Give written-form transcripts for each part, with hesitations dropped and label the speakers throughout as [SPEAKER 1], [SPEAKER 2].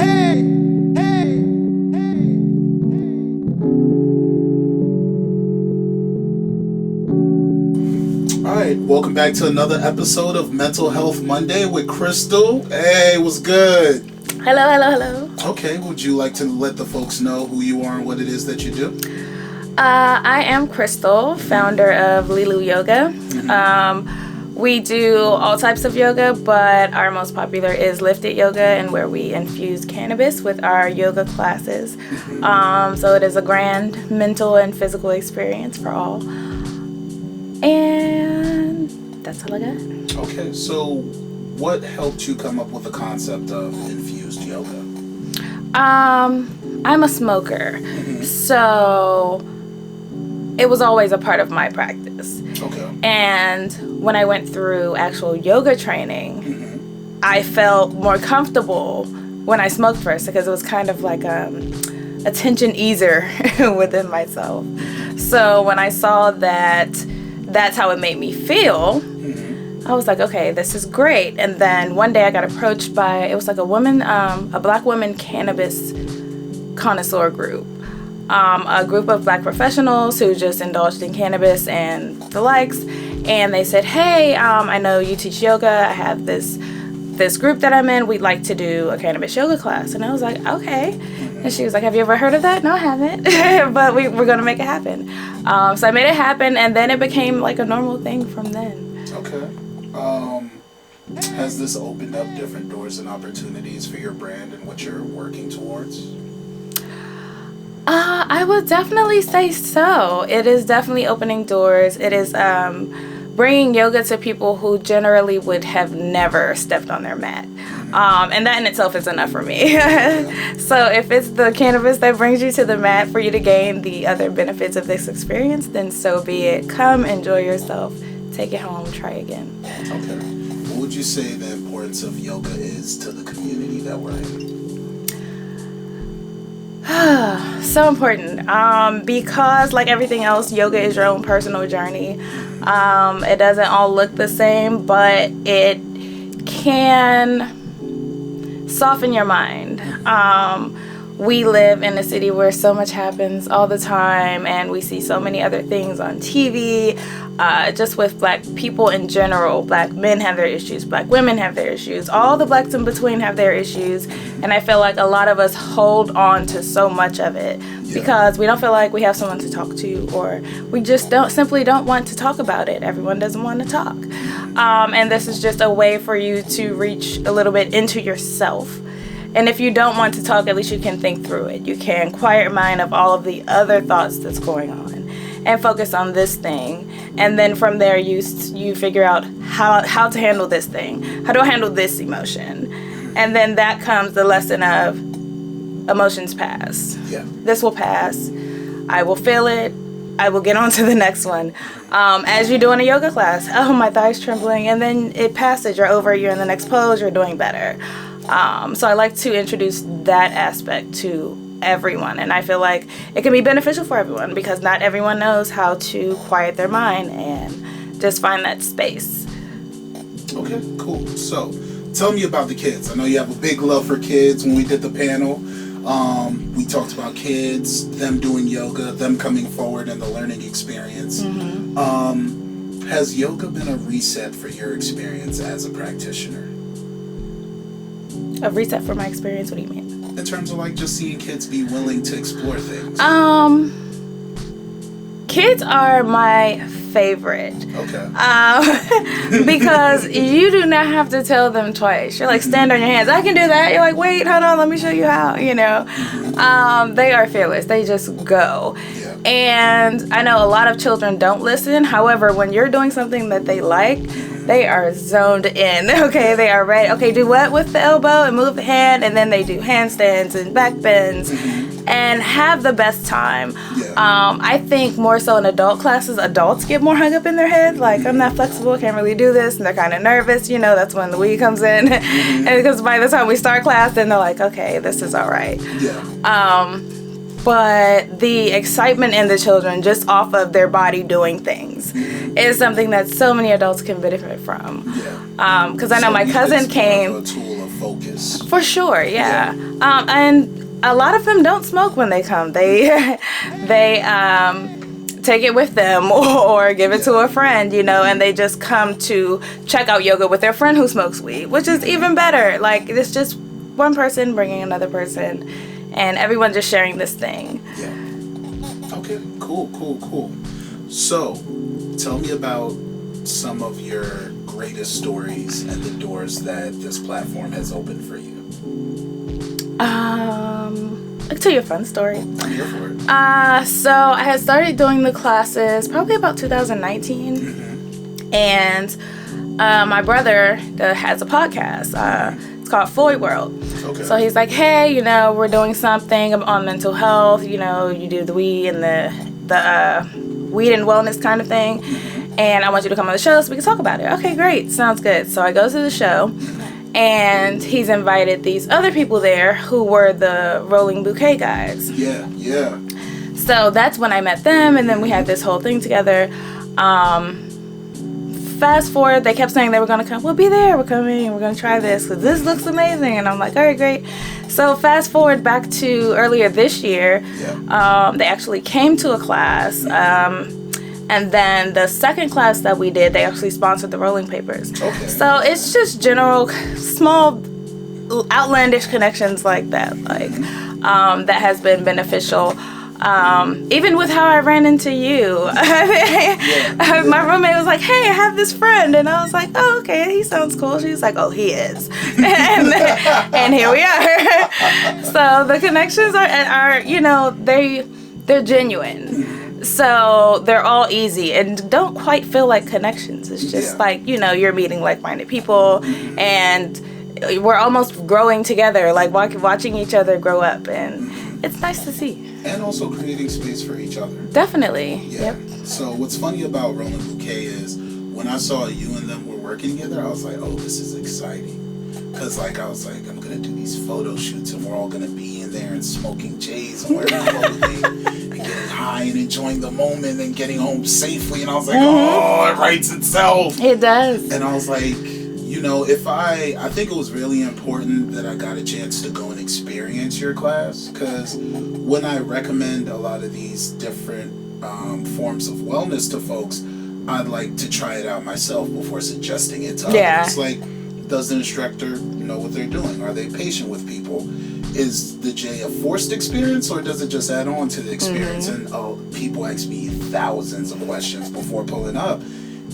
[SPEAKER 1] Alright, welcome back to another episode of Mental Health Monday with Crystal. Hey, what's good?
[SPEAKER 2] Hello.
[SPEAKER 1] Okay, would you like to let the folks know who you are and what it is that you do?
[SPEAKER 2] I am Crystal, founder of Lilu Yoga. We do all types of yoga, but our most popular is lifted yoga, and where we infuse cannabis with our yoga classes. So it is a grand mental and physical experience for all. And that's all I got.
[SPEAKER 1] Okay, so what helped you come up with the concept of infused yoga?
[SPEAKER 2] I'm a smoker, so it was always a part of my practice.
[SPEAKER 1] Okay. And
[SPEAKER 2] when I went through actual yoga training, I felt more comfortable when I smoked first, because it was kind of like a tension easer within myself. So when I saw that that's how it made me feel, I was like, okay, this is great. And then one day I got approached by, it was like a woman, a black woman cannabis connoisseur group. A group of black professionals who just indulged in cannabis and the likes. And they said, hey, I know you teach yoga. I have this group that I'm in. We'd like to do a cannabis yoga class. And I was like, okay. And she was like, have you ever heard of that? No, I haven't. But we're going to make it happen. So I made it happen, and then it became like a normal thing from then.
[SPEAKER 1] Okay. Has this opened up different doors and opportunities for your brand and what you're working towards?
[SPEAKER 2] I would definitely say so. It is definitely opening doors. It is bringing yoga to people who generally would have never stepped on their mat. And that in itself is enough for me. So if it's the cannabis that brings you to the mat for you to gain the other benefits of this experience, then so be it. Come, enjoy yourself, take it home, try again.
[SPEAKER 1] Okay. What would you say the importance of yoga is to the community that we're in?
[SPEAKER 2] So important, because like everything else, yoga is your own personal journey. It doesn't all look the same, but it can soften your mind. We live in a city where so much happens all the time, and we see so many other things on TV, just with black people in general. Black men have their issues, black women have their issues, all the blacks in between have their issues, and I feel like a lot of us hold on to so much of it because we don't feel like we have someone to talk to, or we just simply don't want to talk about it. Everyone doesn't want to talk. And this is just a way for you to reach a little bit into yourself. And if you don't want to talk, at least you can think through it. You can quiet your mind of all of the other thoughts that's going on and focus on this thing. And then from there, you figure out how to handle this thing. How do I handle this emotion? And then that comes the lesson of emotions pass. Yeah. This will pass. I will feel it. I will get on to the next one. As you do in a yoga class, oh, my thigh's trembling. And then it passes. You're over. You're in the next pose. You're doing better. So I like to introduce that aspect to everyone, and I feel like it can be beneficial for everyone because not everyone knows how to quiet their mind and just find that space.
[SPEAKER 1] Okay, cool. So tell me about the kids. I know you have a big love for kids. When we did the panel, we talked about kids, them doing yoga, them coming forward in the learning experience. Has yoga been a reset for your experience as a practitioner?
[SPEAKER 2] A reset for my experience? What do you mean?
[SPEAKER 1] In terms of like just seeing kids be willing to explore things.
[SPEAKER 2] Kids are my favorite.
[SPEAKER 1] Okay.
[SPEAKER 2] Because you do not have to tell them twice. You're like, stand on your hands. I can do that. You're like, wait, hold on, let me show you how, They are fearless. They just go. Yeah. And I know a lot of children don't listen. However, when you're doing something that they like, they are zoned in. Okay, they are ready. Okay, do what with the elbow and move the hand, and then they do handstands and back bends and have the best time. Yeah. I think more so in adult classes, adults get more hung up in their head. Like, I'm not flexible, can't really do this, and they're kind of nervous. That's when the weed comes in. And because by the time we start class, then they're like, okay, this is all right. Yeah. But the excitement in the children just off of their body doing things is something that so many adults can benefit from. Yeah. Because I know my cousin came.
[SPEAKER 1] A tool of focus. practice.
[SPEAKER 2] For sure, yeah. And a lot of them don't smoke when they come. They take it with them or give it to a friend, and they just come to check out yoga with their friend who smokes weed, which is even better. Like, it's just one person bringing another person and everyone just sharing this thing.
[SPEAKER 1] Yeah. Okay, cool. So, tell me about some of your greatest stories and the doors that this platform has opened for you.
[SPEAKER 2] I can tell you a fun story.
[SPEAKER 1] I'm here for it.
[SPEAKER 2] So I had started doing the classes probably about 2019, and my brother has a podcast. It's called Floyd World.
[SPEAKER 1] Okay.
[SPEAKER 2] So he's like, hey, we're doing something on mental health. You do the weed and the weed and wellness kind of thing, and I want you to come on the show so we can talk about it. Okay, great, sounds good. So I go to the show. And he's invited these other people there who were the rolling bouquet guys.
[SPEAKER 1] Yeah.
[SPEAKER 2] So that's when I met them, and then we had this whole thing together. Fast forward, they kept saying they were going to come. We'll be there. We're coming. We're going to try this because this looks amazing. And I'm like, all right, great. So fast forward back to earlier this year.
[SPEAKER 1] Yeah.
[SPEAKER 2] They actually came to a class. And then the second class that we did, they actually sponsored the rolling papers.
[SPEAKER 1] Okay.
[SPEAKER 2] So it's just general, small, outlandish connections like that, that has been beneficial. Even with how I ran into you. My roommate was like, hey, I have this friend. And I was like, oh, okay, he sounds cool. She was like, oh, he is. and here we are. So the connections are they're genuine. So they're all easy and don't quite feel like connections. It's just like, you're meeting like-minded people and we're almost growing together, like watching each other grow up, and it's nice to see.
[SPEAKER 1] And also creating space for each other.
[SPEAKER 2] Definitely.
[SPEAKER 1] Yeah.
[SPEAKER 2] Yep.
[SPEAKER 1] So what's funny about Rolling Bouquet is when I saw you and them were working together, I was like, oh, this is exciting. Because I was like, I'm going to do these photo shoots and we're all going to be in there and smoking J's and wearing clothing and getting high and enjoying the moment and getting home safely. And I was like, oh, it writes itself.
[SPEAKER 2] It does.
[SPEAKER 1] And I was like, I think it was really important that I got a chance to go and experience your class, because when I recommend a lot of these different forms of wellness to folks, I'd like to try it out myself before suggesting it to others. Like, does the instructor know what they're doing? Are they patient with people? Is the J a forced experience, or does it just add on to the experience? And people ask me thousands of questions before pulling up.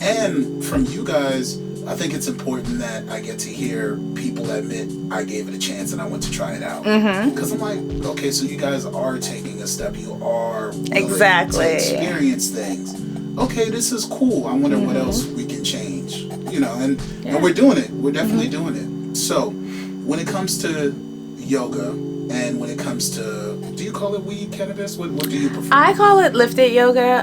[SPEAKER 1] And from you guys, I think it's important that I get to hear people admit I gave it a chance and I went to try it out. Because I'm like, okay, so you guys are taking a step. You are willing to experience things. Okay, this is cool. I wonder what else we can change. And we're doing it. We're definitely doing it. So when it comes to yoga and when it comes to, do you call it weed, cannabis? What do you prefer?
[SPEAKER 2] I call it lifted yoga.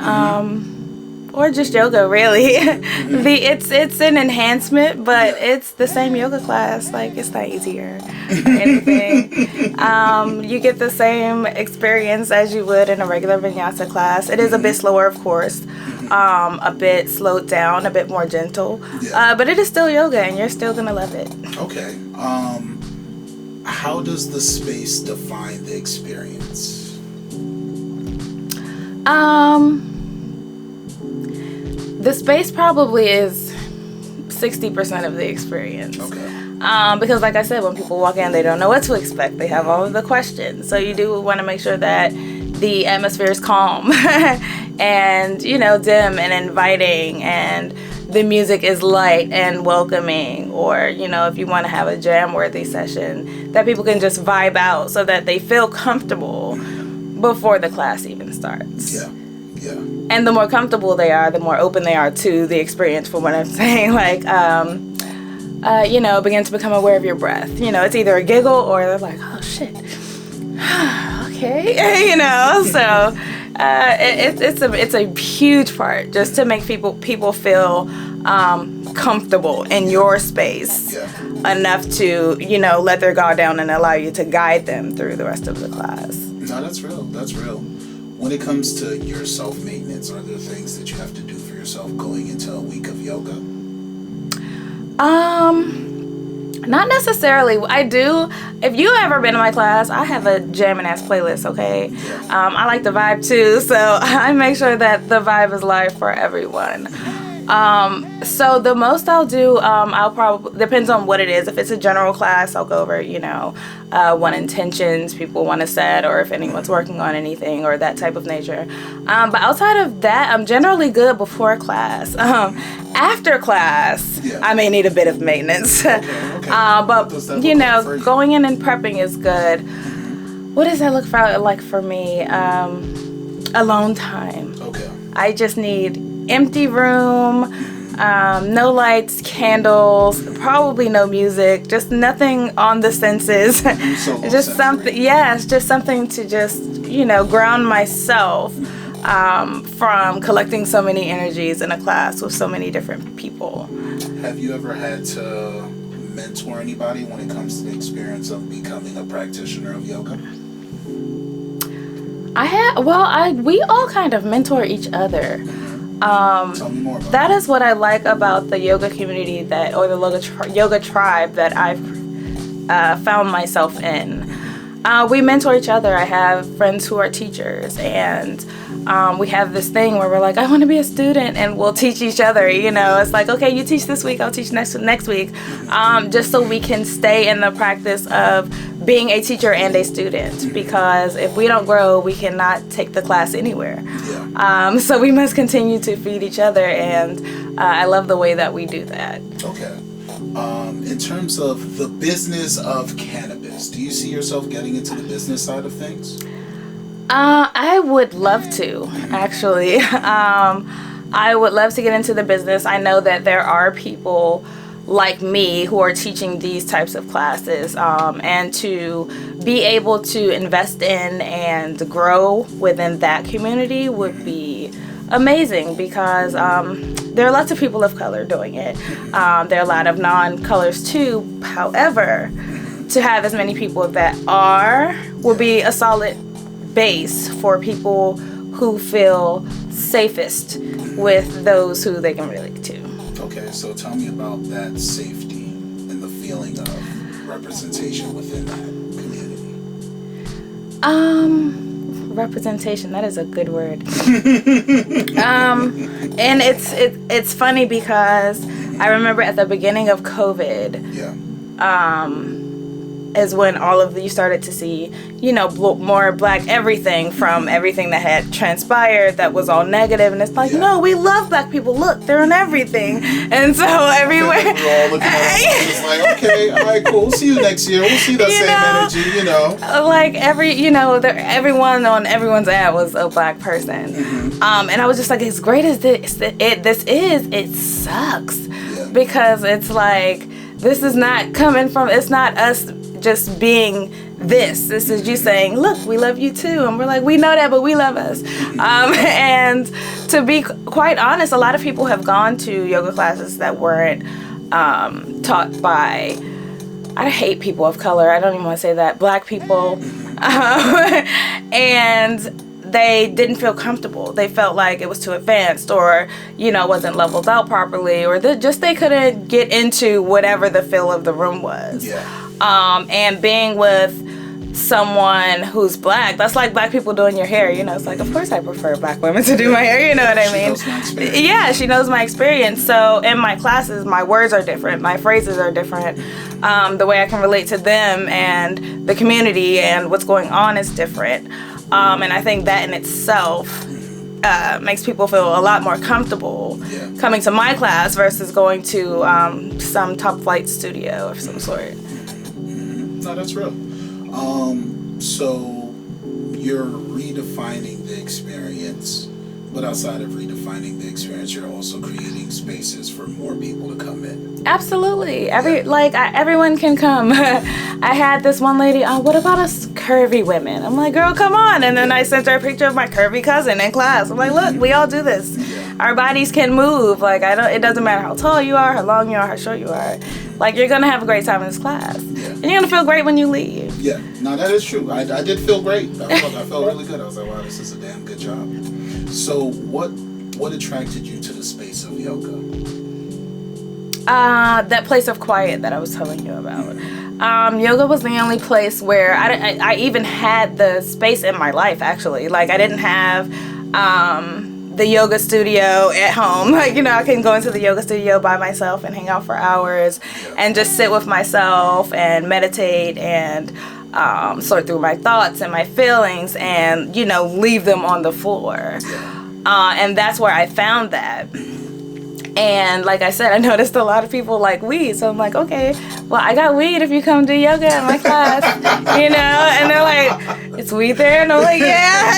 [SPEAKER 2] Or just yoga, really. It's an enhancement, but it's the same yoga class. Like, it's not easier or anything. You get the same experience as you would in a regular vinyasa class. It is a bit slower, of course, a bit slowed down, a bit more gentle. But it is still yoga, and you're still gonna love it.
[SPEAKER 1] Okay. How does the space define the experience?
[SPEAKER 2] The space probably is 60% of the experience.
[SPEAKER 1] Okay.
[SPEAKER 2] Because like I said, when people walk in, they don't know what to expect. They have all of the questions. So you do want to make sure that the atmosphere is calm and, dim and inviting, and the music is light and welcoming, or, if you want to have a jam-worthy session, that people can just vibe out so that they feel comfortable before the class even starts.
[SPEAKER 1] Yeah.
[SPEAKER 2] And the more comfortable they are, the more open they are to the experience, for what I'm saying. Like, begin to become aware of your breath. It's either a giggle or they're like, oh, shit. Okay. So it's a huge part just to make people feel comfortable in your space enough to, let their guard down and allow you to guide them through the rest of the class.
[SPEAKER 1] No, that's real. That's real. When it comes to your self-maintenance, are there things that you have to do for yourself going into a week of yoga?
[SPEAKER 2] Not necessarily. I do. If you ever been to my class, I have a jamming ass playlist, okay? I like the vibe too, so I make sure that the vibe is live for everyone. So the most I'll do, I'll probably, depends on what it is. If it's a general class, I'll go over, what intentions people want to set, or if anyone's working on anything or that type of nature. But outside of that, I'm generally good before class. After class, I may need a bit of maintenance.
[SPEAKER 1] Okay.
[SPEAKER 2] But, going in and prepping is good. What does that look like for me? Alone time.
[SPEAKER 1] Okay.
[SPEAKER 2] I just need empty room, no lights, candles, probably no music, just nothing on the senses. Just something, just something to just, ground myself from collecting so many energies in a class with so many different people.
[SPEAKER 1] Have you ever had to mentor anybody when it comes to the experience of becoming a practitioner of yoga?
[SPEAKER 2] We all kind of mentor each other.
[SPEAKER 1] Tell me more about
[SPEAKER 2] that is what I like about the yoga community or the yoga tribe that I've found myself in. We mentor each other. I have friends who are teachers, and we have this thing where we're like, I want to be a student, and we'll teach each other. It's like, okay, you teach this week, I'll teach next week, just so we can stay in the practice of being a teacher and a student, because if we don't grow, we cannot take the class anywhere. So we must continue to feed each other, and I love the way that we do that.
[SPEAKER 1] Okay. In terms of the business of cannabis, do you see yourself getting into the business side of things?
[SPEAKER 2] I would love to, actually. I would love to get into the business. I know that there are people like me who are teaching these types of classes, and to be able to invest in and grow within that community would be amazing, because there are lots of people of color doing it. There are a lot of non-colors too. However, to have as many people that will be a solid base for people who feel safest with those who they can relate to.
[SPEAKER 1] Okay, so tell me about that safety and the feeling of representation within that community.
[SPEAKER 2] Representation, that is a good word. And it's funny because I remember at the beginning of COVID, is when all of you started to see, more Black everything, from everything that had transpired that was all negative, and it's like, no, we love Black people. Look, they're in everything, and so everywhere.
[SPEAKER 1] We're all looking at it. It's like, okay, all right, cool. We'll see you next year. We'll see that same energy,
[SPEAKER 2] Like everyone on everyone's ad was a Black person, and I was just like, as great as this is, it sucks, because it's like, this is not coming from. It's not us just being this is you saying, look, we love you too, and we're like, we know that, but we love us. And to be quite honest, a lot of people have gone to yoga classes that weren't taught by, I hate people of color, I don't even want to say that, Black people, and they didn't feel comfortable. They felt like it was too advanced, or wasn't leveled out properly, or they couldn't get into whatever the feel of the room was. And being with someone who's Black, that's like Black people doing your hair. It's like, of course I prefer Black women to do my hair. You know what I mean? Yeah, she knows my experience. So in my classes, my words are different, my phrases are different. The way I can relate to them and the community and what's going on is different. And I think that in itself makes people feel a lot more comfortable coming to my class versus going to some top flight studio of some sort.
[SPEAKER 1] No, that's real. So you're redefining the experience, but outside of redefining the experience, you're also creating spaces for more people to come in.
[SPEAKER 2] Absolutely. Everyone can come. I had this one lady, what about us curvy women? I'm like, girl, come on. And then I sent her a picture of my curvy cousin in class. I'm like, look, we all do this. Our bodies can move. It doesn't matter how tall you are, how long you are, how short you are. You're going to have a great time in this class. And you're going to feel great when you leave.
[SPEAKER 1] Yeah. No, that is true. I did feel great. I felt really good. I was like, wow, this is a damn good job. So what attracted you to the space of yoga?
[SPEAKER 2] That place of quiet that I was telling you about. Yoga was the only place where I even had the space in my life, actually. Like, I didn't have the yoga studio at home. Like, I can go into the yoga studio by myself and hang out for hours and just sit with myself and meditate and sort through my thoughts and my feelings and, leave them on the floor. And that's where I found that. And like I said, I noticed a lot of people like weed. So I'm like, okay, well, I got weed if you come do yoga in my class, And they're like, it's weed there? And I'm like, yeah,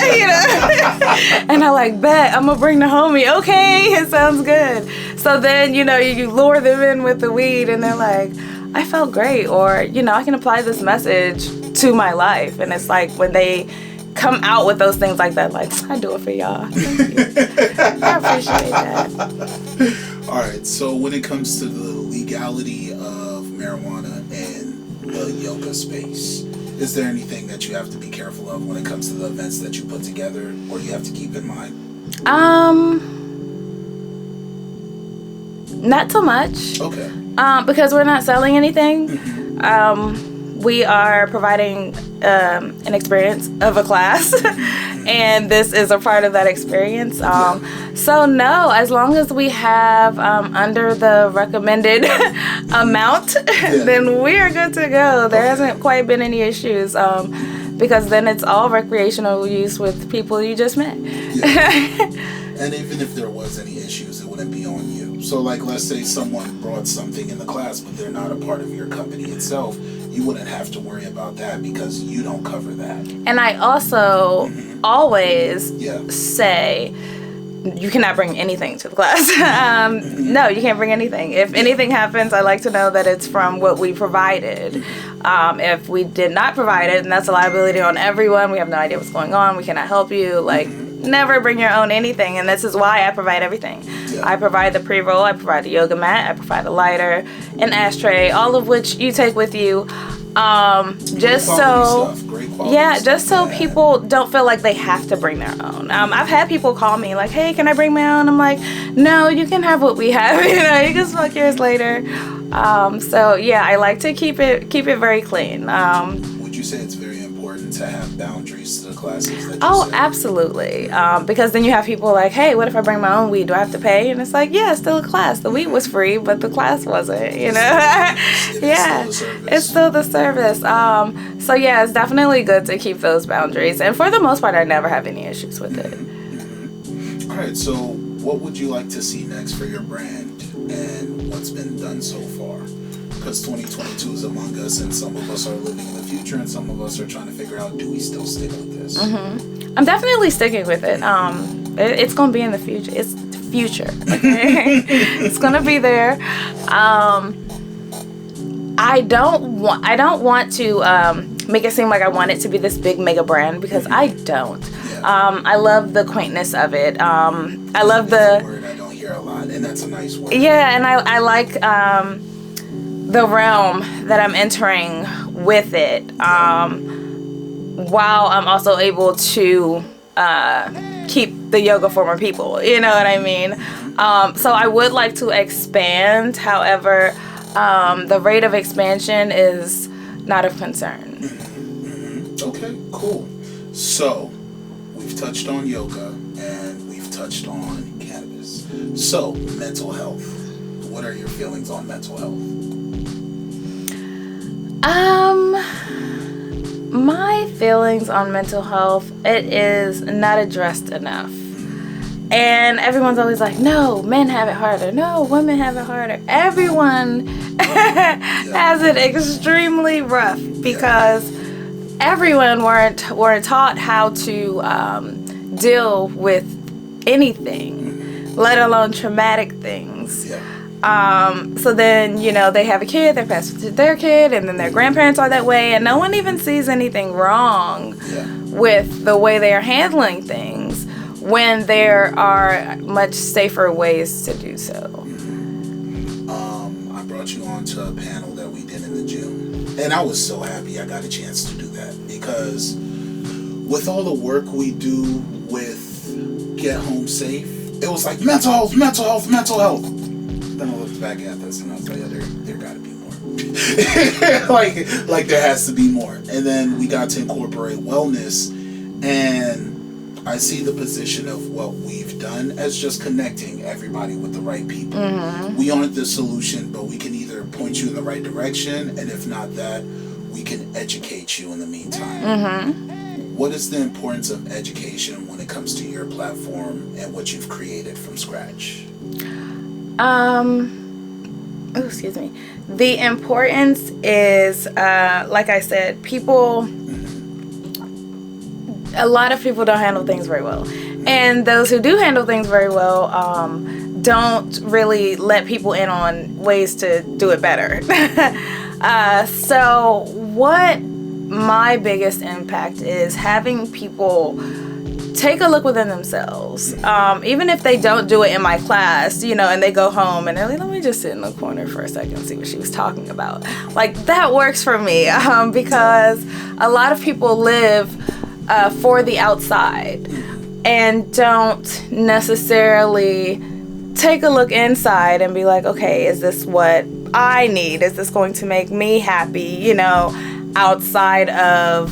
[SPEAKER 2] And I like, bet, I'm going to bring the homie. Okay, it sounds good. So then, you lure them in with the weed and they're like, I felt great. Or, I can apply this message to my life. And it's like when they come out with those things like that, like, I do it for y'all. Thank you. I appreciate that.
[SPEAKER 1] All right, so when it comes to the legality of marijuana in the yoga space, is there anything that you have to be careful of when it comes to the events that you put together, or you have to keep in mind?
[SPEAKER 2] Not so much.
[SPEAKER 1] Okay.
[SPEAKER 2] Because we're not selling anything. We are providing an experience of a class, and this is a part of that experience. So no, as long as we have under the recommended amount, then we are good to go. There hasn't quite been any issues, because then it's all recreational use with people you just met.
[SPEAKER 1] And even if there was any issues, it wouldn't be on you. So, like, let's say someone brought something in the class, but they're not a part of your company itself. You wouldn't have to worry about that because you don't cover that. And
[SPEAKER 2] I also always say, you cannot bring anything to the class. No, you can't bring anything. If anything happens, I like to know that it's from what we provided. If we did not provide it, then that's a liability on everyone. We have no idea what's going on. We cannot help you. Like, never bring your own anything. And this is why I provide everything. I provide the pre-roll. I provide the yoga mat. I provide a lighter, an ashtray, all of which you take with you. Just so people don't feel like they have to bring their own. I've had people call me like, hey, can I bring my own? I'm like, no, you can have what we have. You can smoke yours later. So yeah, I like to keep it very clean.
[SPEAKER 1] Would you say it's very important to have boundaries to the classes that you
[SPEAKER 2] Oh,
[SPEAKER 1] set?
[SPEAKER 2] Absolutely. Because then you have people like, hey, what if I bring my own weed? Do I have to pay? And it's like, yeah, it's still a class. The weed was free, but the class wasn't, It's still the service. So yeah, it's definitely good to keep those boundaries. And for the most part, I never have any issues with it.
[SPEAKER 1] All right, so what would you like to see next for your brand and what's been done so far? Because 2022 is among us, and some of us are living in the future, and some of us are trying to figure out, do we still stick with this?
[SPEAKER 2] I'm definitely sticking with it. It's going to be in the future. It's the future. Okay? It's going to be there. I don't want to make it seem like I want it to be this big mega brand, because I don't. I love the quaintness of it. I love the
[SPEAKER 1] word I don't hear a lot, and that's a nice word.
[SPEAKER 2] Yeah, and I like the realm that I'm entering with it, while I'm also able to keep the yoga for more people. You know what I mean? So I would like to expand. However, the rate of expansion is not of concern.
[SPEAKER 1] Okay, cool. So we've touched on yoga and we've touched on cannabis. So mental health. What are your feelings on mental health?
[SPEAKER 2] My feelings on mental health, it is not addressed enough. And everyone's always like, no, men have it harder. No, women have it harder. Everyone has it extremely rough because everyone weren't taught how to deal with anything, let alone traumatic things. So then, they have a kid, they pass it to their kid, and then their grandparents are that way, and no one even sees anything wrong with the way they are handling things when there are much safer ways to do so.
[SPEAKER 1] I brought you on to a panel that we did in the gym, and I was so happy I got a chance to do that, because with all the work we do with Get Home Safe, it was like mental health, mental health, mental health. Then I looked back at this and I was like, yeah, there got to be more. like there has to be more. And then we got to incorporate wellness, and I see the position of what we've done as just connecting everybody with the right people. Mm-hmm. We aren't the solution, but we can either point you in the right direction, and if not that, we can educate you in the meantime. Mm-hmm. What is the importance of education when it comes to your platform and what you've created from scratch?
[SPEAKER 2] Excuse me. The importance is, like I said, people... A lot of people don't handle things very well. And those who do handle things very well don't really let people in on ways to do it better. So what my biggest impact is having people take a look within themselves. Even if they don't do it in my class, and they go home and they're like, let me just sit in the corner for a second and see what she was talking about. Like, that works for me because a lot of people live for the outside and don't necessarily take a look inside and be like, okay, is this what I need? Is this going to make me happy, outside of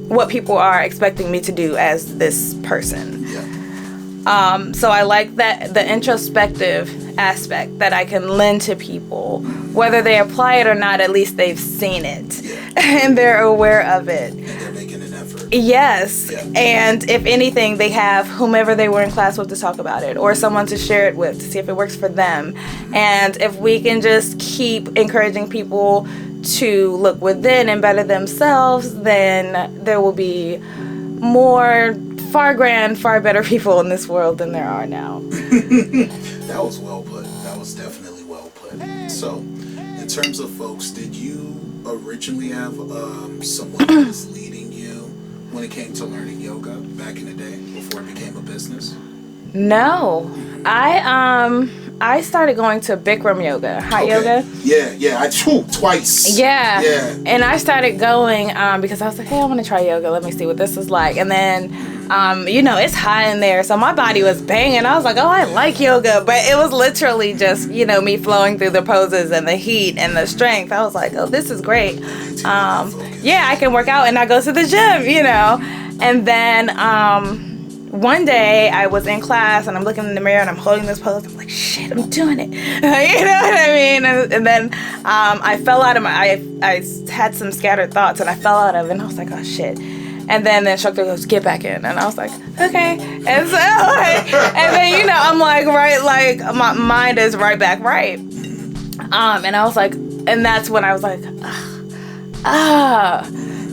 [SPEAKER 2] what people are expecting me to do as this person. Yeah. So I like that, the introspective aspect that I can lend to people, whether they apply it or not, at least they've seen it. Yeah. And they're aware of it.
[SPEAKER 1] And they're making an effort.
[SPEAKER 2] Yes. Yeah. And if anything, they have whomever they were in class with to talk about it, or someone to share it with to see if it works for them. And if we can just keep encouraging people to look within and better themselves, then there will be far better people in this world than there are now.
[SPEAKER 1] That was well put. That was definitely well put. So, in terms of folks, did you originally have someone who was leading you when it came to learning yoga back in the day before it became a business?
[SPEAKER 2] No. I started going to Bikram yoga, hot yoga.
[SPEAKER 1] Yeah. I twice.
[SPEAKER 2] Yeah. And I started going because I was like, hey, I want to try yoga. Let me see what this is like. And then, it's hot in there. So my body was banging. I was like, oh, I like yoga. But it was literally just, me flowing through the poses and the heat and the strength. I was like, oh, this is great. I can work out and I go to the gym, And then one day I was in class and I'm looking in the mirror and I'm holding this pose. I'm like, shit, I'm doing it. You know what I mean? And then I fell out of I had some scattered thoughts and I fell out of it and I was like, oh shit. And then the instructor goes, get back in. And I was like, okay. And so, and then, I'm like, right, like my mind is right back right. And I was like, and that's when I was like,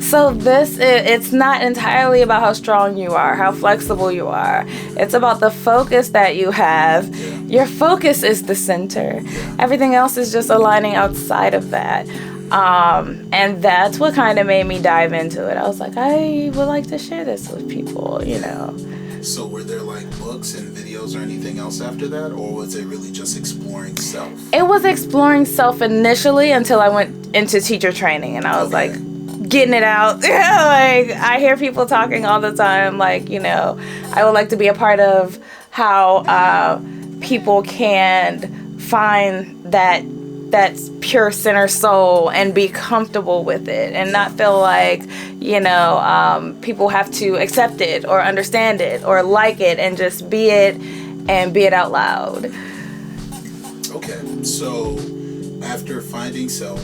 [SPEAKER 2] So it's not entirely about how strong you are, how flexible you are. It's about the focus that you have. Your focus is the center. Everything else is just aligning outside of that. And that's what kind of made me dive into it. I was like, I would like to share this with people,
[SPEAKER 1] So were there like books and videos or anything else after that? Or was it really just exploring self?
[SPEAKER 2] It was exploring self initially until I went into teacher training. And I was like, getting it out. Like, I hear people talking all the time, like, I would like to be a part of how people can find that's pure center soul and be comfortable with it and not feel like, people have to accept it or understand it or like it, and just be it and be it out loud.
[SPEAKER 1] Okay, so after finding self,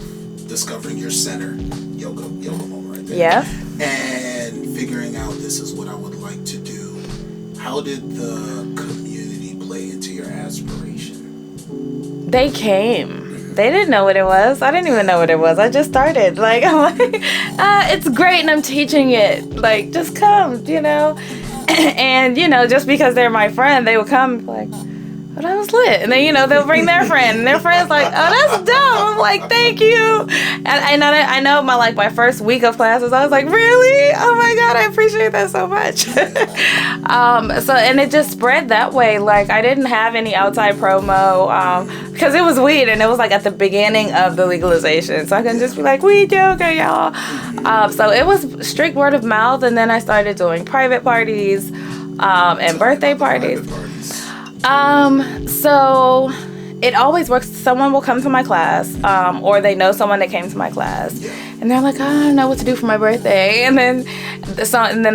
[SPEAKER 1] discovering your center, yoga moment right there.
[SPEAKER 2] Yeah.
[SPEAKER 1] And figuring out this is what I would like to do, how did the community play into your aspiration?
[SPEAKER 2] They came. They didn't know what it was. I didn't even know what it was. I just started. Like, I'm like, it's great and I'm teaching it. Like, just come, And, just because they're my friend, they would come like, oh, that was lit. And then, they'll bring their friend. And their friend's like, oh, that's dope. I'm like, thank you. And I know my first week of classes, I was like, really? Oh, my God, I appreciate that so much. And it just spread that way. Like, I didn't have any outside promo because it was weed. And it was, like, at the beginning of the legalization. So I couldn't just be like, weed yoga, y'all. So it was strict word of mouth. And then I started doing private parties and birthday parties. So it always works. Someone will come to my class, or they know someone that came to my class, and they're like, oh, I don't know what to do for my birthday. And then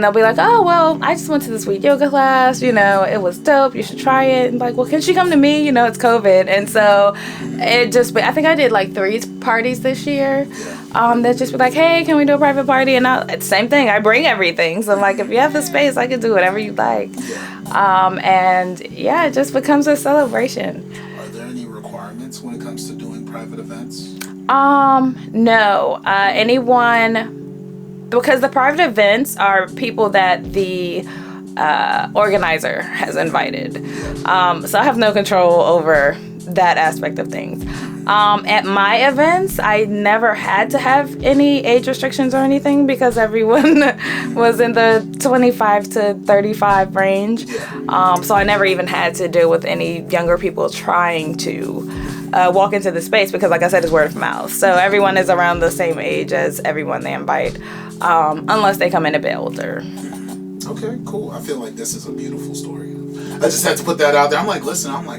[SPEAKER 2] they'll be like, oh, well, I just went to this week yoga class. It was dope. You should try it. And like, well, can she come to me? It's COVID. And so I think I did like 3 parties this year. That just be like, hey, can we do a private party? And it's the same thing. I bring everything. So I'm like, if you have the space, I can do whatever you like. And yeah, it just becomes a celebration.
[SPEAKER 1] Are there any requirements when it comes to doing private events?
[SPEAKER 2] No. Because the private events are people that the organizer has invited. So I have no control over that aspect of things. At my events, I never had to have any age restrictions or anything because everyone was in the 25 to 35 range. So I never even had to deal with any younger people trying to walk into the space because, like I said, it's word of mouth. So everyone is around the same age as everyone they invite, unless they come in a bit older.
[SPEAKER 1] Okay, cool. I feel like this is a beautiful story. I just had to put that out there. I'm like,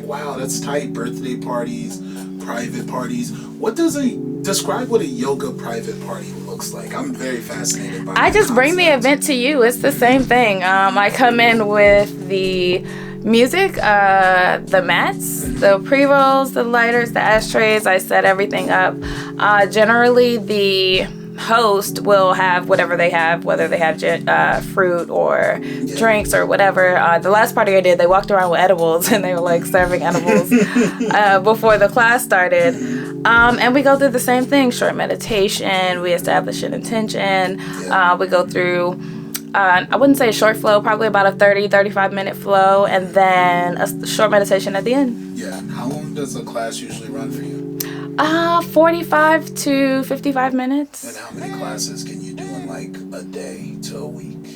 [SPEAKER 1] wow, that's tight. Birthday parties, private parties. Describe what a yoga private party looks like. I'm very fascinated by it.
[SPEAKER 2] I just bring the event to you. It's the same thing. I come in with the music, the mats, the pre-rolls, the lighters, the ashtrays. I set everything up. Generally, the host will have whatever they have, whether they have fruit or drinks or whatever. The last party I did, they walked around with edibles and they were like serving edibles before the class started. And we go through the same thing, short meditation, we establish an intention, we go through I wouldn't say a short flow, probably about a 35 minute flow, and then a short meditation at the end.
[SPEAKER 1] Yeah. How long does a class usually run for you?
[SPEAKER 2] 45 to 55 minutes.
[SPEAKER 1] And how many classes can you do in like a day to a week?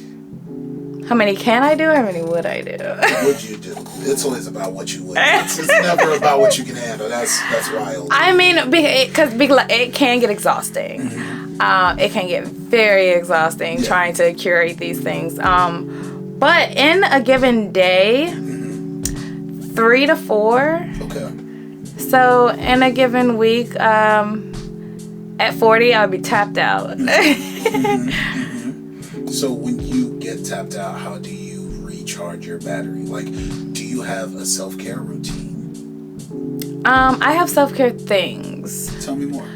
[SPEAKER 2] How many can I do? How many would I do?
[SPEAKER 1] What would you do? It's always about what you would. It's never about what you can handle. That's wild.
[SPEAKER 2] I mean, because it can get exhausting. Mm-hmm. It can get very exhausting trying to curate these things. But in a given day, 3 to 4.
[SPEAKER 1] Okay.
[SPEAKER 2] So in a given week, at 40, I'll be tapped out.
[SPEAKER 1] So when you get tapped out, how do you recharge your battery? Like, do you have a self-care routine?
[SPEAKER 2] I have self-care things.
[SPEAKER 1] Tell me more.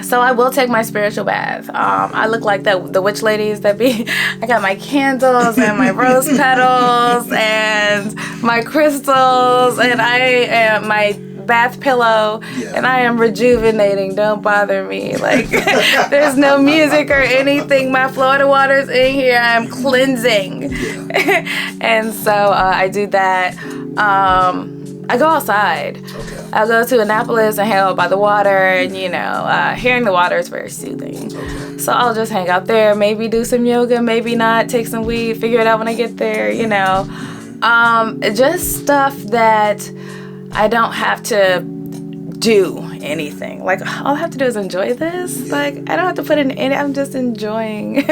[SPEAKER 2] So I will take my spiritual bath. I look like the witch ladies that be. I got my candles and my rose petals and my crystals, and I am my bath pillow, and I am rejuvenating. Don't bother me. Like there's no music or anything. My Florida water's in here. I'm cleansing, and so I do that. I go outside. Okay. I'll go to Annapolis and hang out by the water, and hearing the water is very soothing. Okay. So I'll just hang out there, maybe do some yoga, maybe not, take some weed, figure it out when I get there, just stuff that I don't have to do anything. Like, all I have to do is enjoy this. Like, I don't have to put in any, I'm just enjoying.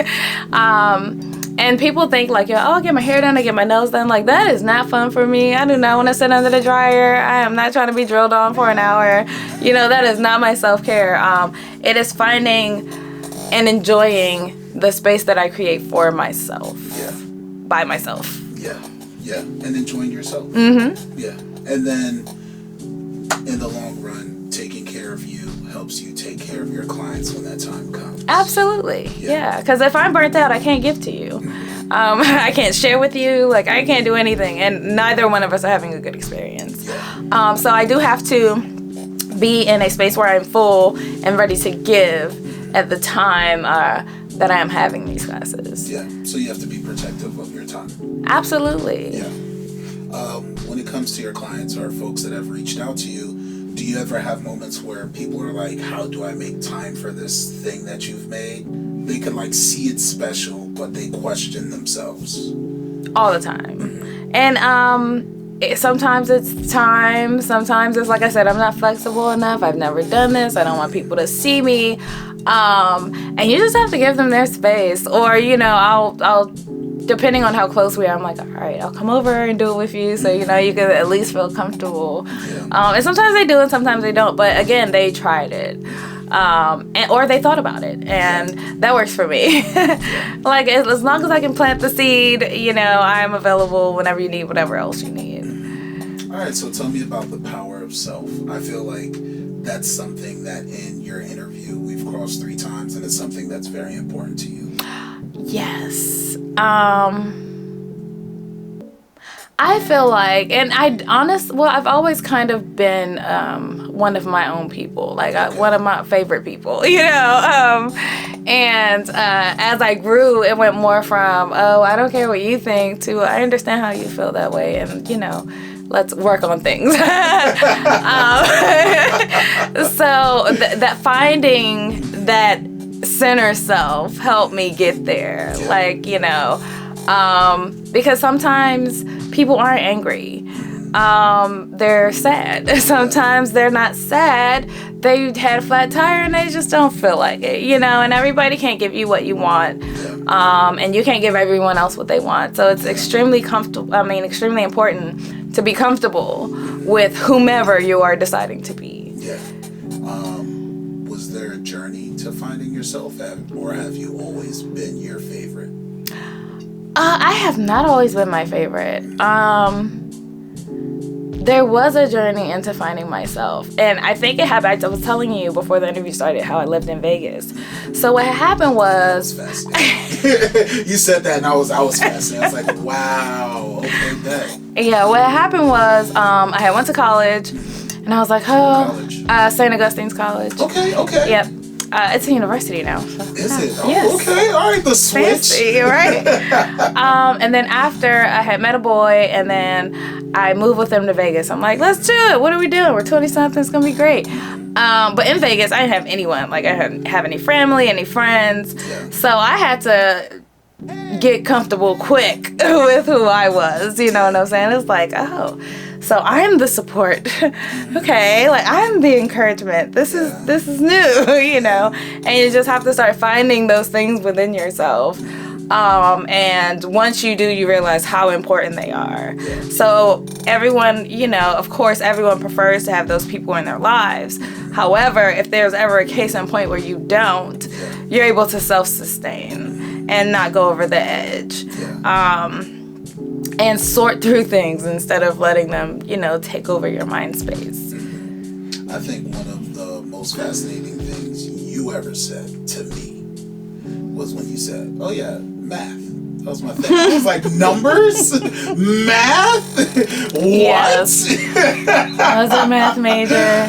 [SPEAKER 2] And people think like, I'll get my hair done, I get my nails done. Like, that is not fun for me. I do not want to sit under the dryer. I am not trying to be drilled on for an hour. That is not my self-care. It is finding and enjoying the space that I create for myself. Yeah. By myself.
[SPEAKER 1] Yeah. Yeah. And enjoying yourself. Mm-hmm. Yeah. And then in the long run, taking care of you helps you take care of your clients when that time comes.
[SPEAKER 2] Absolutely. Yeah. Because if I'm burnt out, I can't give to you. I can't share with you. Like, I can't do anything. And neither one of us are having a good experience. Yeah. So I do have to be in a space where I'm full and ready to give at the time that I am having these classes.
[SPEAKER 1] Yeah. So you have to be protective of your time.
[SPEAKER 2] Absolutely.
[SPEAKER 1] Yeah. When it comes to your clients or folks that have reached out to you, do you ever have moments where people are like, how do I make time for this thing that you've made? They can like see it's special, but they question themselves.
[SPEAKER 2] All the time. Mm-hmm. And sometimes it's time. Sometimes it's like I said, I'm not flexible enough. I've never done this. I don't want people to see me. And you just have to give them their space. Or, I'll depending on how close we are, I'm like, all right, I'll come over and do it with you, so you know you can at least feel comfortable. And sometimes they do, and sometimes they don't. But again, they tried it, or they thought about it, and that works for me. Like as long as I can plant the seed, you know, I am available whenever you need whatever else you need.
[SPEAKER 1] All right, so tell me about the power of self. I feel like that's something that in your interview we've crossed 3 times, and it's something that's very important to you.
[SPEAKER 2] Yes. I feel like, and I've always kind of been one of my own people, like one of my favorite people, you know. And as I grew, it went more from, oh, I don't care what you think, to I understand how you feel that way, and you know, let's work on things. So that finding that center self helped me get there. Like, you know, because sometimes people aren't angry. They're sad. Sometimes they're not sad. They had a flat tire and they just don't feel like it, you know, and everybody can't give you what you want. And you can't give everyone else what they want. So it's extremely important to be comfortable with whomever you are deciding to be.
[SPEAKER 1] Yeah. Was there a journey to finding yourself, or have you always been your favorite?
[SPEAKER 2] I have not always been my favorite. There was a journey into finding myself, and I think it happened. I was telling you before the interview started how I lived in Vegas. So what happened was,
[SPEAKER 1] you said that, and I was fascinated. I was like, wow, okay, that.
[SPEAKER 2] Yeah, what happened was, I had went to college, and I was like, St. Augustine's College.
[SPEAKER 1] Okay.
[SPEAKER 2] Yep. It's a university now. So.
[SPEAKER 1] Is it? Oh,
[SPEAKER 2] yes.
[SPEAKER 1] Okay, all right, the switch.
[SPEAKER 2] Fancy, right? And then after I had met a boy, and then I moved with him to Vegas. I'm like, let's do it. What are we doing? We're 20-something. It's going to be great. But in Vegas, I didn't have anyone. Like, I didn't have any family, any friends. Yeah. So I had to get comfortable quick with who I was. You know what I'm saying? It's like, oh, so I'm the support. Okay, like I'm the encouragement. This is new, you know. And you just have to start finding those things within yourself. And once you do, you realize how important they are. So everyone, you know, of course, everyone prefers to have those people in their lives. However, if there's ever a case in point where you don't, you're able to self-sustain and not go over the edge. And sort through things instead of letting them, you know, take over your mind space.
[SPEAKER 1] I think one of the most fascinating things you ever said to me was when you said, oh yeah, math. That was my thing. I was like, numbers? Math? What?
[SPEAKER 2] Yes. I was a math major.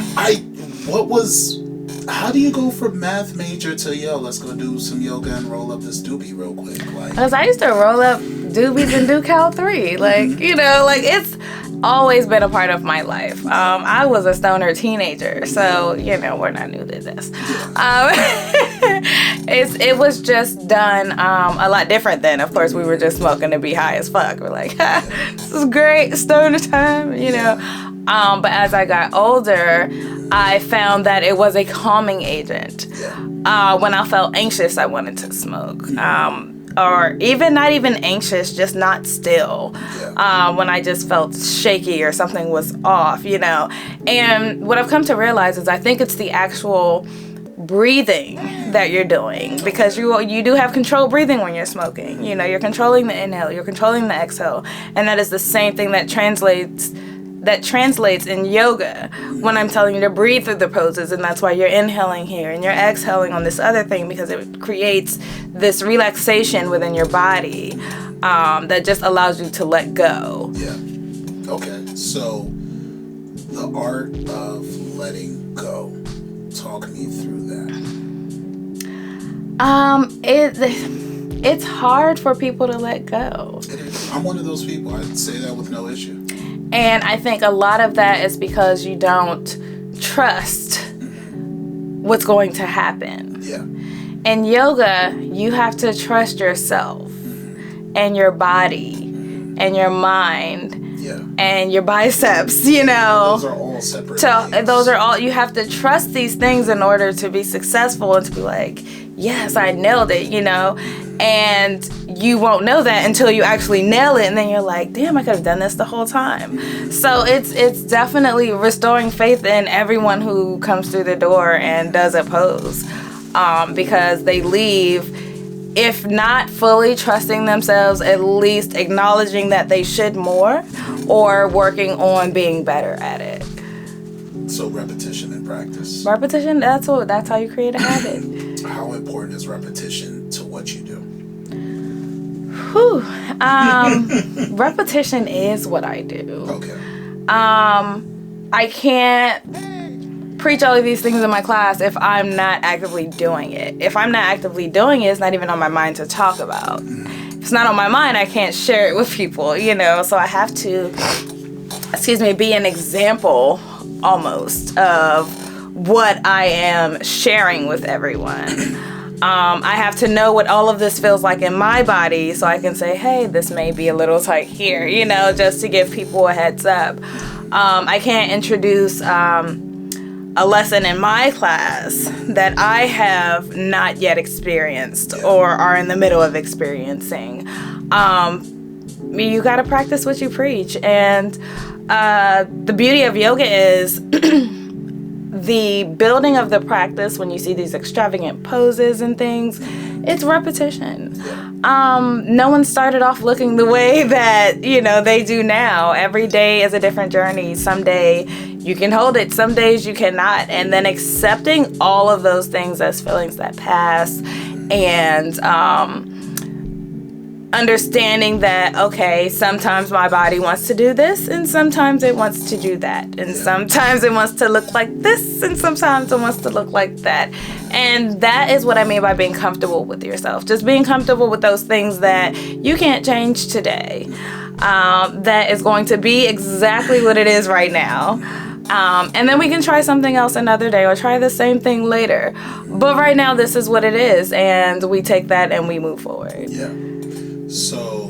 [SPEAKER 1] How do you go from math major to, let's go do some yoga and roll up this doobie real quick?
[SPEAKER 2] Because I used to roll up doobies and do Cal 3. Like, you know, like it's always been a part of my life. I was a stoner teenager, so, you know, we're not new to this. It was just done a lot different then. Of course, we were just smoking to be high as fuck. We're like, this is great, stoner time, you know. But as I got older, I found that it was a calming agent. When I felt anxious, I wanted to smoke. Or even not even anxious, just not still. When I just felt shaky or something was off, you know. And what I've come to realize is I think it's the actual breathing that you're doing, because you do have controlled breathing when you're smoking. You know, you're controlling the inhale, you're controlling the exhale, and that is the same thing that translates in yoga when I'm telling you to breathe through the poses, and that's why you're inhaling here and you're exhaling on this other thing, because it creates this relaxation within your body that just allows you to let go. Yeah.
[SPEAKER 1] Okay. So the art of letting go. Talk me through that.
[SPEAKER 2] It's hard for people to let go.
[SPEAKER 1] It is. I'm one of those people. I'd say that with no issue.
[SPEAKER 2] And I think a lot of that is because you don't trust what's going to happen. Yeah. In yoga, you have to trust yourself and your body and your mind and your biceps, you know.
[SPEAKER 1] Those are all separate
[SPEAKER 2] things. Those are all, you have to trust these things in order to be successful and to be like, yes, I nailed it, you know. And you won't know that until you actually nail it, and then you're like, damn, I could have done this the whole time. So it's definitely restoring faith in everyone who comes through the door and does a pose, because they leave, if not fully trusting themselves, at least acknowledging that they should more, or working on being better at it.
[SPEAKER 1] So repetition and practice.
[SPEAKER 2] Repetition, that's how you create a habit.
[SPEAKER 1] How important is repetition to what you do?
[SPEAKER 2] Repetition is what I do.
[SPEAKER 1] Okay.
[SPEAKER 2] I can't preach all of these things in my class if I'm not actively doing it. If I'm not actively doing it, it's not even on my mind to talk about. If it's not on my mind, I can't share it with people, so I have to, be an example almost of what I am sharing with everyone. I have to know what all of this feels like in my body so I can say, hey, this may be a little tight here, just to give people a heads up. I can't introduce a lesson in my class that I have not yet experienced or are in the middle of experiencing. You got to practice what you preach. And the beauty of yoga is the building of the practice. When you see these extravagant poses and things, it's repetition. No one started off looking the way that they do now. Every day is a different journey. Some day you can hold it, some days you cannot, and then accepting all of those things as feelings that pass, and understanding that, okay, sometimes my body wants to do this, and sometimes it wants to do that, and sometimes it wants to look like this, and sometimes it wants to look like that. And that is what I mean by being comfortable with yourself. Just being comfortable with those things that you can't change today. That is going to be exactly what it is right now. And then we can try something else another day, or try the same thing later. But right now, this is what it is, and we take that and we move forward.
[SPEAKER 1] Yeah. So,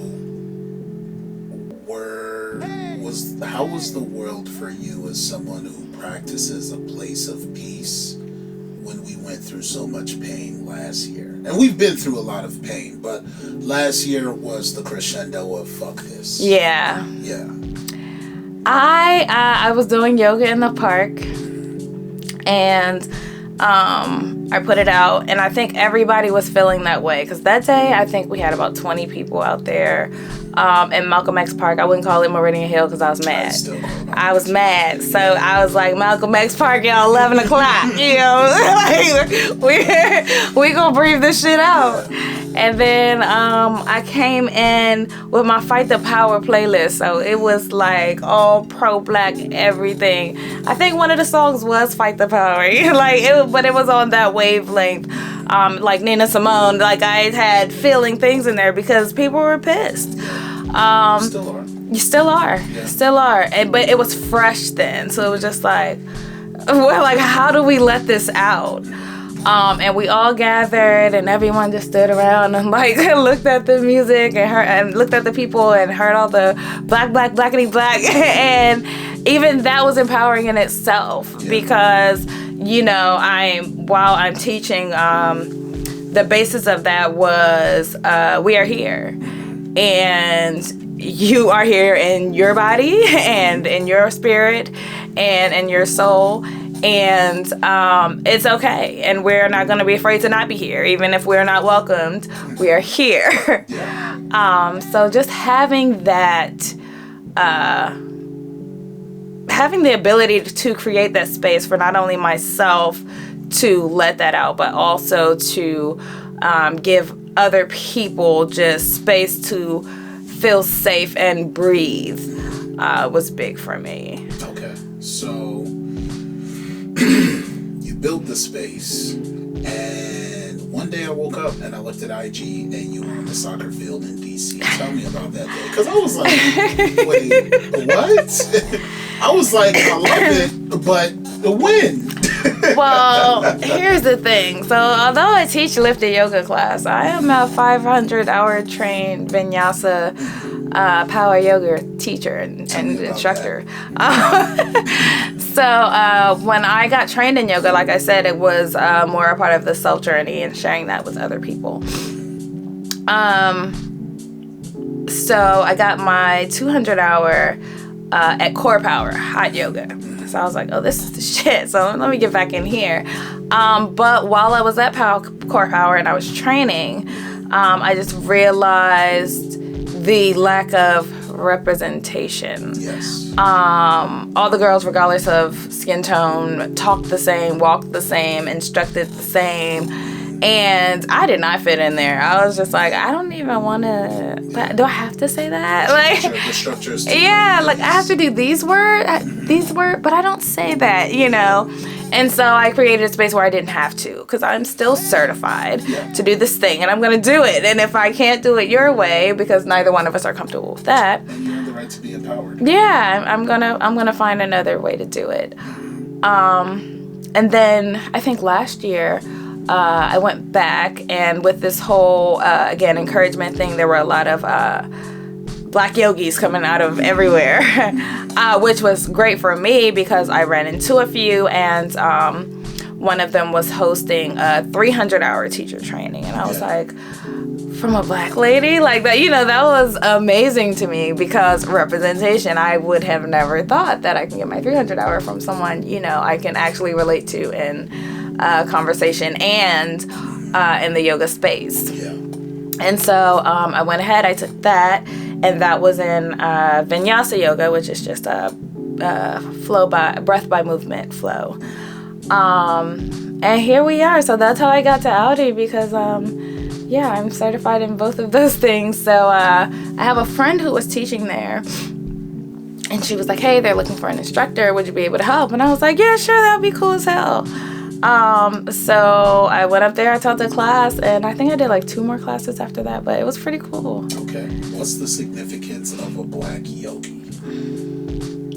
[SPEAKER 1] how was the world for you as someone who practices a place of peace when we went through so much pain last year? And we've been through a lot of pain, but last year was the crescendo of fuck this.
[SPEAKER 2] Yeah.
[SPEAKER 1] Yeah.
[SPEAKER 2] I was doing yoga in the park, and I put it out, and I think everybody was feeling that way, because that day I think we had about 20 people out there in Malcolm X Park. I wouldn't call it Meridian Hill because I was mad. I was mad, so I was like, Malcolm X Park, y'all, 11 o'clock, like, we gonna breathe this shit out. And then I came in with my Fight the Power playlist, so it was like all pro-black everything. I think one of the songs was Fight the Power, but it was on that wavelength, like Nina Simone. Like, I had feeling things in there because people were pissed.
[SPEAKER 1] Still are.
[SPEAKER 2] You still are,
[SPEAKER 1] Yeah.
[SPEAKER 2] still are. But it was fresh then, so it was just like, we're like, how do we let this out? And we all gathered, and everyone just stood around and like looked at the music and looked at the people and heard all the blackity black, and even that was empowering in itself, because while I'm teaching, the basis of that was we are here, and you are here in your body and in your spirit and in your soul. And it's okay, and we're not going to be afraid to not be here, even if we're not welcomed. We are here. So just having that, having the ability to create that space for not only myself to let that out, but also to give other people just space to feel safe and breathe was big for me.
[SPEAKER 1] Okay, so you built the space, and one day I woke up and I looked at IG and you were on the soccer field in DC. Tell me about that day, because I was like, wait, what? I was like, I love it, but the win.
[SPEAKER 2] Well, here's the thing. So although I teach lifted yoga class, I am a 500-hour trained vinyasa power yoga teacher and instructor. So when I got trained in yoga, like I said, it was more a part of the self journey and sharing that with other people. So I got my 200 hour at Core Power, hot yoga. So I was like, oh, this is the shit. So let me get back in here. But while I was at Core Power and I was training, I just realized the lack of representation.
[SPEAKER 1] Yes.
[SPEAKER 2] All the girls, regardless of skin tone, talked the same, walked the same, instructed the same. And I did not fit in there. I was just like, I don't even want to. Do I have to say that? Like,
[SPEAKER 1] the structure is
[SPEAKER 2] like I have to do these words, but I don't say that, And so I created a space where I didn't have to, because I'm still certified to do this thing, and I'm gonna do it. And if I can't do it your way, because neither one of us are comfortable with that,
[SPEAKER 1] and you have the right to be empowered.
[SPEAKER 2] Yeah, I'm gonna find another way to do it. And then I think last year. I went back, and with this whole, again, encouragement thing, there were a lot of black yogis coming out of everywhere, which was great for me because I ran into a few, and one of them was hosting a 300-hour teacher training, and I was like, from a black lady? Like, that, that was amazing to me because representation, I would have never thought that I can get my 300-hour from someone, I can actually relate to in conversation and in the yoga space.
[SPEAKER 1] Yeah.
[SPEAKER 2] And so I went ahead, I took that, and that was in Vinyasa yoga, which is just a breath by movement flow. And here we are. So that's how I got to Audi, because I'm certified in both of those things. So I have a friend who was teaching there, and she was like, hey, they're looking for an instructor. Would you be able to help? And I was like, yeah, sure, that would be cool as hell. So I went up there, I taught the class, and I think I did like 2 more classes after that, but it was pretty cool.
[SPEAKER 1] Okay. What's the significance of a black yogi?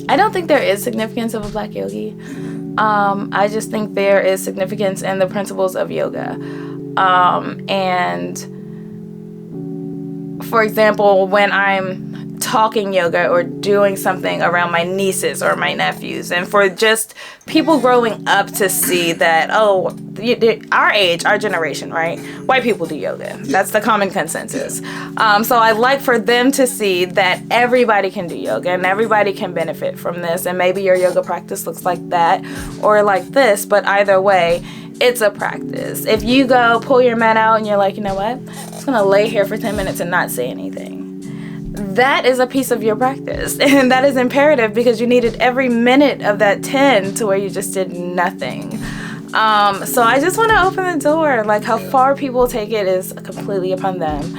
[SPEAKER 2] I don't think there is significance of a black yogi. I just think there is significance in the principles of yoga. And for example, when I'm talking yoga or doing something around my nieces or my nephews, and for just people growing up to see that, our age, our generation, right? White people do yoga. That's the common consensus. So I like for them to see that everybody can do yoga and everybody can benefit from this. And maybe your yoga practice looks like that or like this, but either way, it's a practice. If you go pull your mat out and you're like, you know what? I'm just going to lay here for 10 minutes and not say anything. That is a piece of your practice. And that is imperative because you needed every minute of that 10 to where you just did nothing. So I just want to open the door. Like, how far people take it is completely upon them.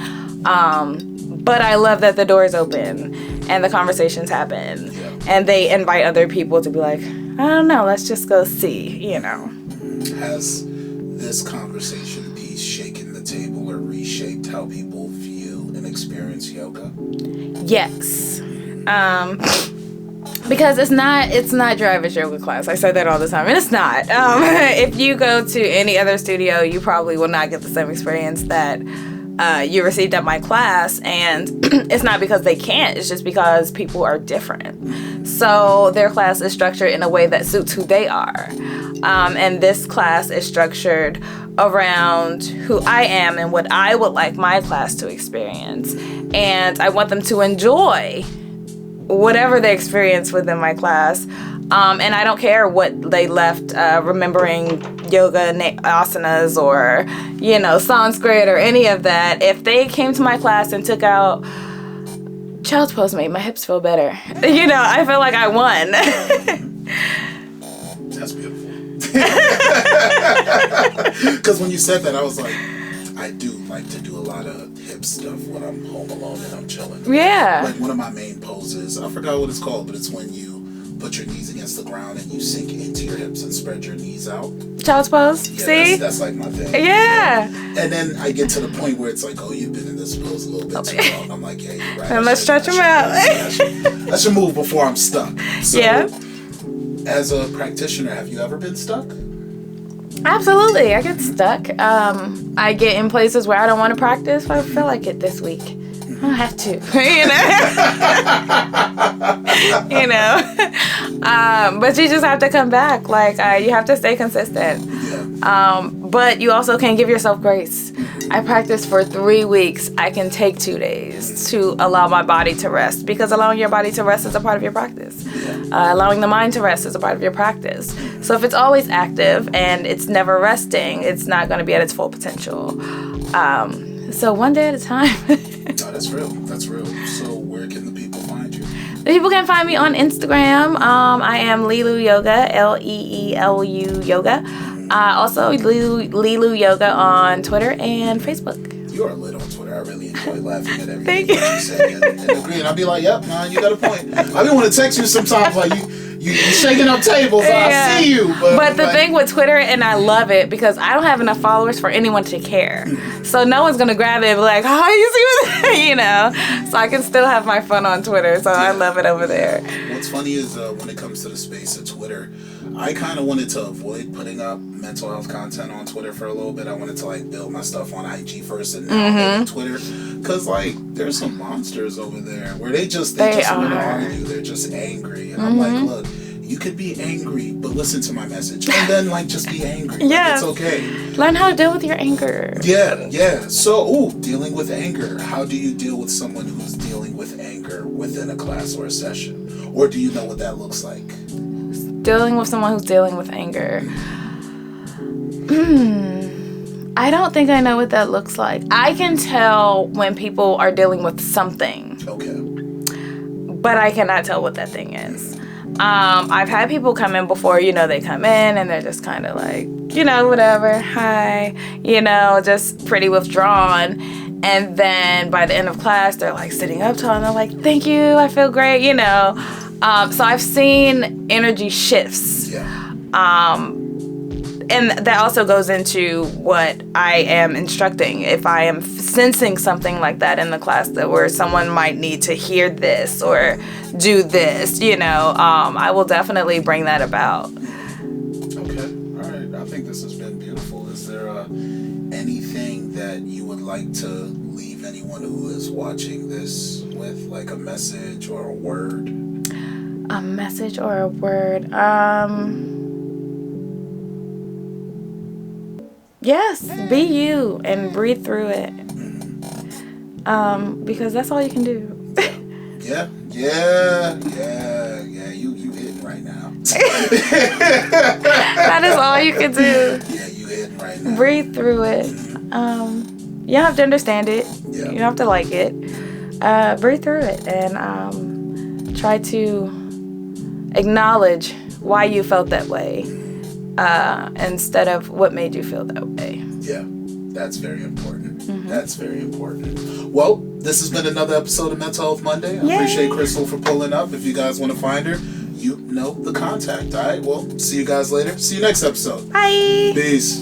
[SPEAKER 2] But I love that the door is open and the conversations happen. And they invite other people to be like, I don't know, let's just go see,
[SPEAKER 1] Has this conversation piece shaken the table or reshaped how people view and experience yoga?
[SPEAKER 2] Yes. Because it's not driver's yoga class. I say that all the time, and it's not. If you go to any other studio, you probably will not get the same experience that you received at my class, and it's not because they can't, it's just because people are different. So their class is structured in a way that suits who they are. And this class is structured around who I am and what I would like my class to experience. And I want them to enjoy whatever they experience within my class. And I don't care what they left remembering yoga asanas or, Sanskrit or any of that. If they came to my class and took out child's pose made my hips feel better. I feel like I won.
[SPEAKER 1] That's beautiful. Because when you said that, I was like, I do like to do a lot of hip stuff when I'm home alone and I'm chilling.
[SPEAKER 2] Yeah.
[SPEAKER 1] Like one of my main poses, I forgot what it's called, but it's when you put your knees against the ground and you sink into your hips and spread your knees out.
[SPEAKER 2] Child's pose.
[SPEAKER 1] Yeah,
[SPEAKER 2] see?
[SPEAKER 1] That's like my thing.
[SPEAKER 2] Yeah.
[SPEAKER 1] And then I get to the point where it's like, oh, you've been in this pose a little bit too long. I'm like, yeah, you're right.
[SPEAKER 2] And let's stretch them out.
[SPEAKER 1] I should move before I'm stuck. So,
[SPEAKER 2] yeah.
[SPEAKER 1] As a practitioner, have you ever been stuck?
[SPEAKER 2] Absolutely. I get stuck. I get in places where I don't want to practice, but I feel like it this week. I don't have to, but you just have to come back. Like, you have to stay consistent.
[SPEAKER 1] Yeah.
[SPEAKER 2] But you also can give yourself grace. I practice for 3 weeks. I can take 2 days to allow my body to rest, because allowing your body to rest is a part of your practice. Allowing the mind to rest is a part of your practice. So if it's always active and it's never resting, it's not going to be at its full potential. So one day at a time.
[SPEAKER 1] No, that's real. That's real. So where can the people find you?
[SPEAKER 2] The people can find me on Instagram. I am Leelu Yoga, Leelu Yoga. Also, Leelu Yoga on Twitter and Facebook.
[SPEAKER 1] You are lit on Twitter. I really enjoy laughing at everything
[SPEAKER 2] Thank
[SPEAKER 1] that you say and agreeing. I'll be like, yep, man, you got a point. I be want to text you sometimes like you shaking up tables.
[SPEAKER 2] Yeah.
[SPEAKER 1] I see you.
[SPEAKER 2] But the thing with Twitter, and I love it because I don't have enough followers for anyone to care. So no one's going to grab it and be like, oh, you see what, you know? So I can still have my fun on Twitter. So I love it over there.
[SPEAKER 1] What's funny is when it comes to the space of Twitter, I kind of wanted to avoid putting up mental health content on Twitter for a little bit. I wanted to like build my stuff on IG first and now Twitter, because like there's some monsters over there where they just want to argue. They're just angry, and I'm like, look, you could be angry, but listen to my message, and then like just be angry.
[SPEAKER 2] Yeah,
[SPEAKER 1] it's okay.
[SPEAKER 2] Learn how to deal with your anger.
[SPEAKER 1] Yeah. So, dealing with anger. How do you deal with someone who's dealing with anger within a class or a session, or do you know what that looks like?
[SPEAKER 2] Dealing with someone who's dealing with anger. I don't think I know what that looks like. I can tell when people are dealing with something.
[SPEAKER 1] Okay.
[SPEAKER 2] But I cannot tell what that thing is. I've had people come in before, they come in and they're just kind of like, whatever, hi, just pretty withdrawn. And then by the end of class, they're like sitting up tall and they're like, thank you, I feel great, So I've seen energy shifts.
[SPEAKER 1] Yeah.
[SPEAKER 2] And that also goes into what I am instructing. If I am sensing something like that in the class where someone might need to hear this or do this, I will definitely bring that about.
[SPEAKER 1] Okay. All right. I think this has been beautiful. Is there anything that you would like to leave anyone who is watching this with, like a message or a word?
[SPEAKER 2] A message or a word? Yes, be you and breathe through it. Because that's all you can do.
[SPEAKER 1] Yeah. You hitting right now.
[SPEAKER 2] That is all you can do.
[SPEAKER 1] Yeah, you hitting right now. Breathe
[SPEAKER 2] through it. You don't have to understand it.
[SPEAKER 1] Yeah.
[SPEAKER 2] You don't have to like it. Breathe through it and try to acknowledge why you felt that way. Instead of what made you feel that way.
[SPEAKER 1] Yeah, that's very important. That's very important. Well, this has been another episode of Mental Health Monday. I appreciate Crystal for pulling up. If you guys want to find her, you know the contact. All right, well, see you guys later. See you next episode.
[SPEAKER 2] Bye.
[SPEAKER 1] Peace.